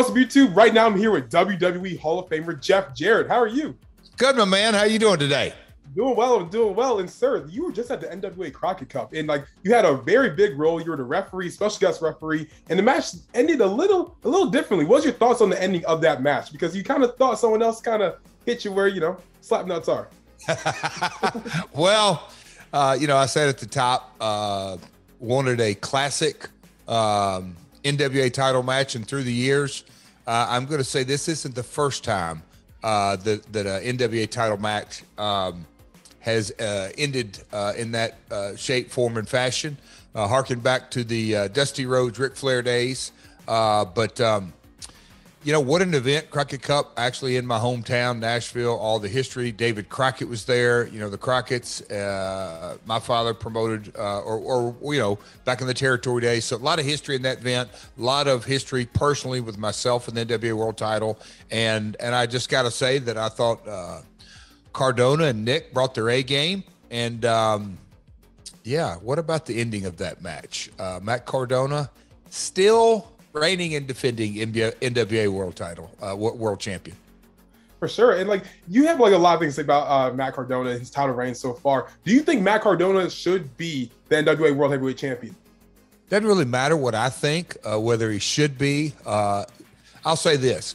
What's up, YouTube? Right now, I'm here with WWE Hall of Famer Jeff Jarrett. How are you? Good, my man. How you doing today? Doing well. I'm doing well. And sir, you were just at the NWA Crockett Cup, and you had a very big role. You were the referee, special guest referee, and the match ended a little differently. What was your thoughts on the ending of that match? Because you kind of thought someone else kind of hit you where slap nuts are. Well, I said at the top, wanted a classic NWA title match, and through the years, I'm going to say this isn't the first time that an NWA title match has ended in that shape, form, and fashion. Harken back to the Dusty Rhodes, Ric Flair days. But what an event, Crockett Cup, actually in my hometown, Nashville, all the history. David Crockett was there, the Crockett's, my father promoted, back in the territory days. So a lot of history in that event, a lot of history personally with myself and the NWA World title. And I just got to say that I thought Cardona and Nick brought their A game. And what about the ending of that match? Matt Cardona still reigning and defending NWA world title, world champion. For sure. And you have a lot of things to say about Matt Cardona, his title reign so far. Do you think Matt Cardona should be the NWA World Heavyweight Champion? Doesn't really matter what I think, whether he should be. I'll say this.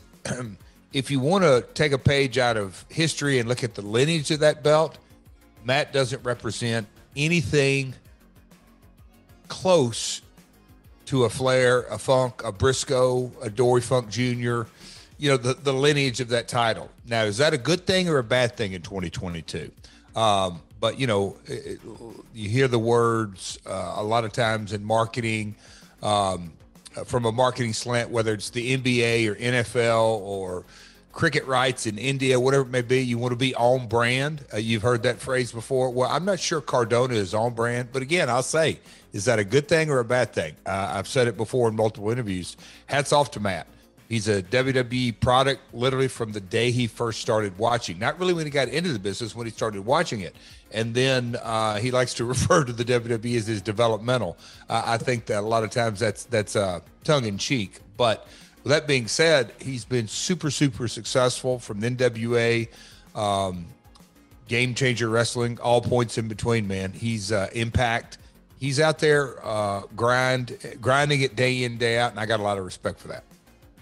If you want to take a page out of history and look at the lineage of that belt, Matt doesn't represent anything close to a Flair, a Funk, a Briscoe, a Dory Funk Jr., the lineage of that title. Now, is that a good thing or a bad thing in 2022? But, you hear the words a lot of times in marketing, from a marketing slant, whether it's the NBA or NFL or cricket rights in India, whatever it may be, you want to be on brand. You've heard that phrase before. Well, I'm not sure Cardona is on brand, but again, I'll say, is that a good thing or a bad thing? I've said it before in multiple interviews. Hats off to Matt. He's a WWE product literally from the day he first started watching. Not really when he got into the business, when he started watching it. And then he likes to refer to the WWE as his developmental. I think that a lot of times that's tongue in cheek. But with that being said, he's been super, super successful from the NWA, Game Changer Wrestling, all points in between, man. He's Impact. He's out there grinding it day in, day out, and I got a lot of respect for that.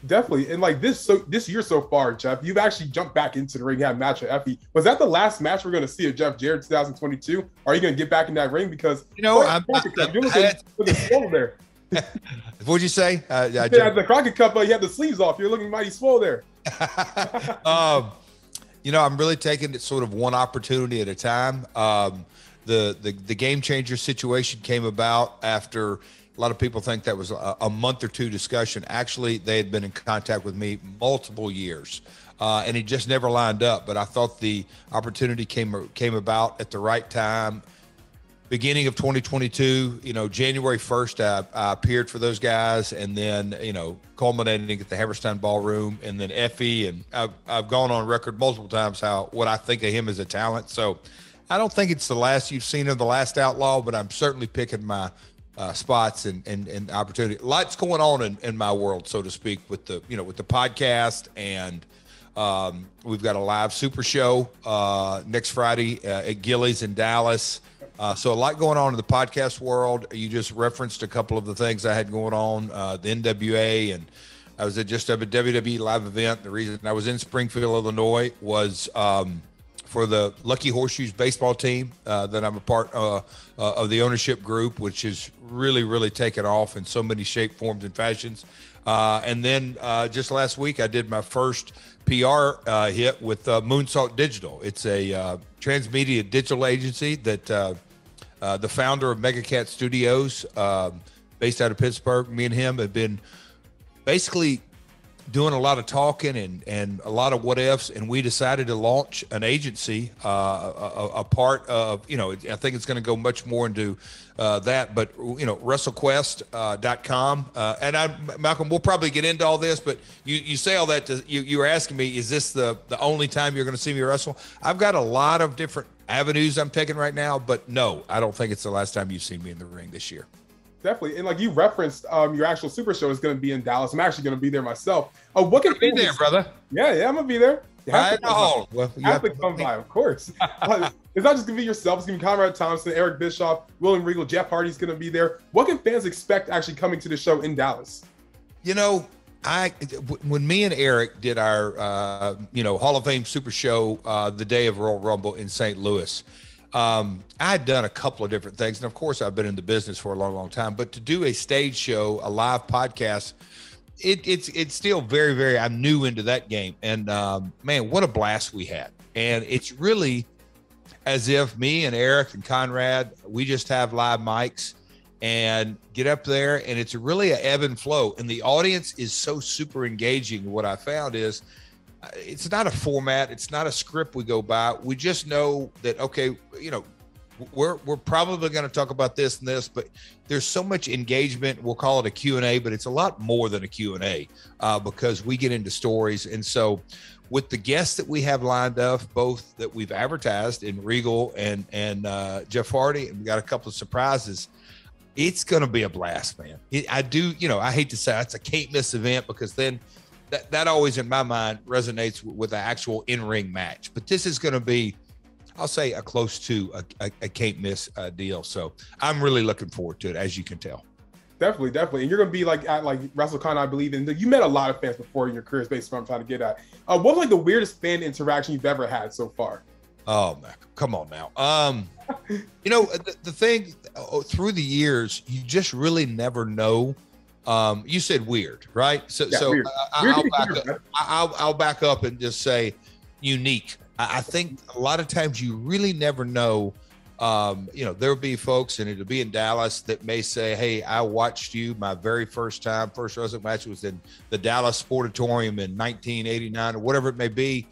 Definitely. And this year so far, Jeff, you've actually jumped back into the ring, had a match with Effie. Was that the last match we're going to see of Jeff Jarrett 2022? Are you going to get back in that ring? Because you're looking swole there. What'd you say? At the Crockett Cup, you had the sleeves off. You're looking mighty swole there. I'm really taking it sort of one opportunity at a time. The Game Changer situation came about after a lot of people think that was a month or two discussion. Actually, they had been in contact with me multiple years, and it just never lined up. But I thought the opportunity came about at the right time. Beginning of 2022, January 1st, I appeared for those guys, and then, culminating at the Hammerstein Ballroom, and then Effie, and I've gone on record multiple times what I think of him as a talent. So I don't think it's the last you've seen of the last Outlaw, but I'm certainly picking my spots and opportunity. Lots going on in my world, so to speak, with the podcast, and we've got a live Super Show next Friday at Gilley's in Dallas. So a lot going on in the podcast world. You just referenced a couple of the things I had going on, the NWA, and I was at just a WWE live event. The reason I was in Springfield, Illinois was for the Lucky Horseshoes baseball team that I'm a part of the ownership group, which is really, really taken off in so many shapes, forms, and fashions. And then just last week, I did my first PR hit with Moonsault Digital. It's a transmedia digital agency that the founder of MegaCat Studios, based out of Pittsburgh, me and him have been basically doing a lot of talking and a lot of what ifs, and we decided to launch an agency, a part of, I think it's going to go much more into that, but WrestleQuest.com, and Malcolm, we'll probably get into all this, but you say all that you were asking me, is this the only time you're going to see me wrestle? I've got a lot of different avenues I'm taking right now, but no, I don't think it's the last time you've seen me in the ring this year. Definitely. And like you referenced, your actual Super Show is going to be in Dallas. I'm actually going to be there myself. What can be there, brother? Yeah, I'm going to be there. I know. Well, you have to come by, of course. It's not just going to be yourself. It's going to be Conrad Thompson, Eric Bischoff, William Regal, Jeff Hardy's going to be there. What can fans expect actually coming to the show in Dallas? You know, when me and Eric did our, Hall of Fame Super Show the day of Royal Rumble in St. Louis, I had done a couple of different things. And of course, I've been in the business for a long, long time. But to do a stage show, a live podcast, it's still very, very, I'm new into that game. And man, what a blast we had. And it's really as if me and Eric and Conrad, we just have live mics and get up there, and it's really an ebb and flow. And the audience is so super engaging. What I found is it's not a format. It's not a script we go by. We just know that, okay, we're probably going to talk about this and this, but there's so much engagement. We'll call it a Q&A, but it's a lot more than a Q&A because we get into stories. And so with the guests that we have lined up, both that we've advertised in Regal and Jeff Hardy, and we got a couple of surprises, it's going to be a blast, man. I hate to say it's a can't miss event because then that always in my mind resonates with the actual in-ring match. But this is going to be, I'll say, a close to a can't miss deal. So I'm really looking forward to it, as you can tell. Definitely. And you're going to be like at WrestleCon, I believe. And you met a lot of fans before in your career, is basically what I'm trying to get at. What was like the weirdest fan interaction you've ever had so far? Oh, man, come on now. The thing through the years, you just really never know. You said weird, right? Weird. I'll back up and just say unique. I think a lot of times you really never know. There'll be folks, and it'll be in Dallas, that may say, hey, I watched you my very first wrestling match was in the Dallas Sportatorium in 1989 or whatever it may be.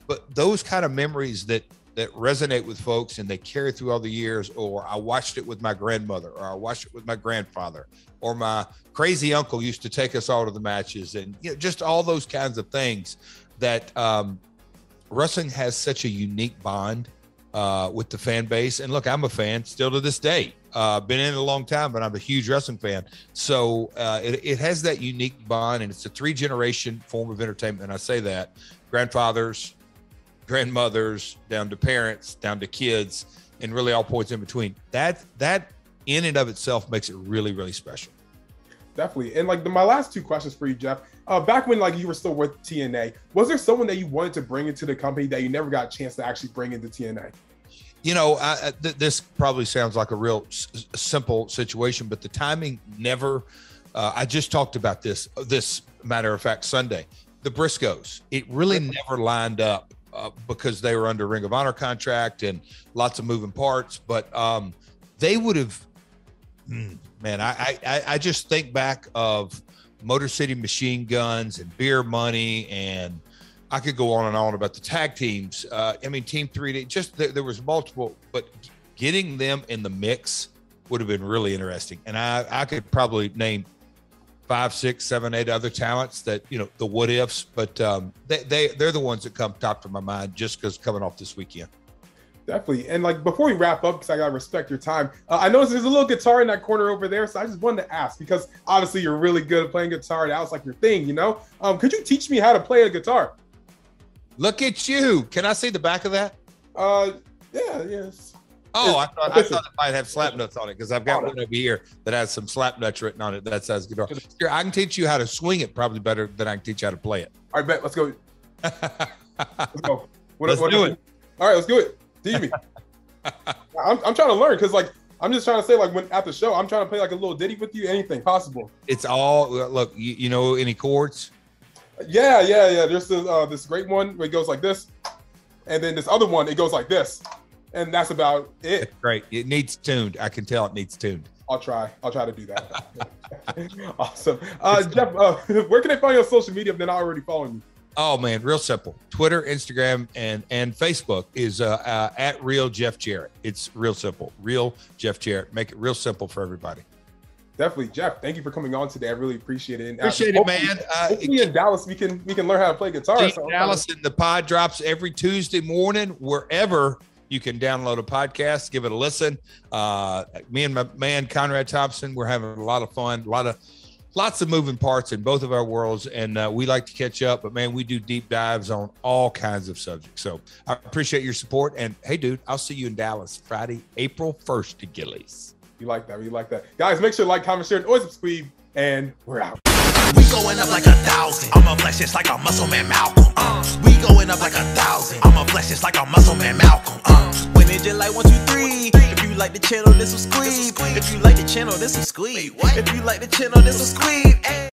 But those kind of memories that resonate with folks and they carry through all the years, or I watched it with my grandmother, or I watched it with my grandfather, or my crazy uncle used to take us all to the matches, and just all those kinds of things that wrestling has such a unique bond with the fan base. And look, I'm a fan still to this day. Been in it a long time, but I'm a huge wrestling fan. So it has that unique bond, and it's a 3-generation form of entertainment. And I say that grandfathers, grandmothers, down to parents, down to kids, and really all points in between. That in and of itself makes it really, really special. Definitely. And my last 2 questions for you, Jeff. Back when you were still with TNA, was there someone that you wanted to bring into the company that you never got a chance to actually bring into TNA? This probably sounds like a real simple situation, but the timing never. I just talked about this matter of fact Sunday. The Briscoes, it really never lined up because they were under Ring of Honor contract and lots of moving parts. But they would have. Man, I just think back of Motor City Machine Guns and Beer Money, and I could go on and on about the tag teams. Team 3D, there was multiple, but getting them in the mix would have been really interesting. And I could probably name 5, 6, 7, 8 other talents that, the what ifs, but they're the ones that come top of my mind just because coming off this weekend. Definitely. And before we wrap up, because I got to respect your time, I noticed there's a little guitar in that corner over there. So I just wanted to ask, because obviously you're really good at playing guitar. That was your thing, Could you teach me how to play a guitar? Look at you. Can I see the back of that? Yes. Oh, I thought it might have slap nuts on it, because I've got one over here that has some slap nuts written on it that says guitar. Here, I can teach you how to swing it probably better than I can teach you how to play it. All right, bet. Let's go. Let's go. Let's do it. All right, let's do it. Teach me. I'm trying to learn, because I'm just trying to say when at the show I'm trying to play a little ditty with you, anything possible. It's all look. You know any chords? Yeah. There's this great one where it goes like this, and then this other one it goes like this, and that's about it. It's great. It needs tuned. I can tell it needs tuned. I'll try to do that. Awesome. Jeff, where can they find you on social media if they're not already following you? Oh man, real simple. Twitter, Instagram, and Facebook is at Real Jeff Jarrett. It's real simple. Real Jeff Jarrett. Make it real simple for everybody. Definitely, Jeff. Thank you for coming on today. I really appreciate it. Appreciate it, man. Hopefully in Dallas we can learn how to play guitar. Dallas, and the pod drops every Tuesday morning wherever You can download a podcast, give it a listen. Me and my man Conrad Thompson, we're having a lot of fun, lots of moving parts in both of our worlds, and we like to catch up. But man, we do deep dives on all kinds of subjects. So I appreciate your support. And hey, dude, I'll see you in Dallas Friday, April 1st to Gilley's. You like that? You like that, guys? Make sure to like, comment, share, and always subscribe. And we're out. We going up like 1,000. I'ma flex just like a muscle man Malcolm. We going up like 1,000. I'ma flex just like a muscle man Malcolm. When it just like 1, 2, 3. If you like the channel, this will squeeze. If you like the channel, this will squeeze. If you like the channel, this will squeeze.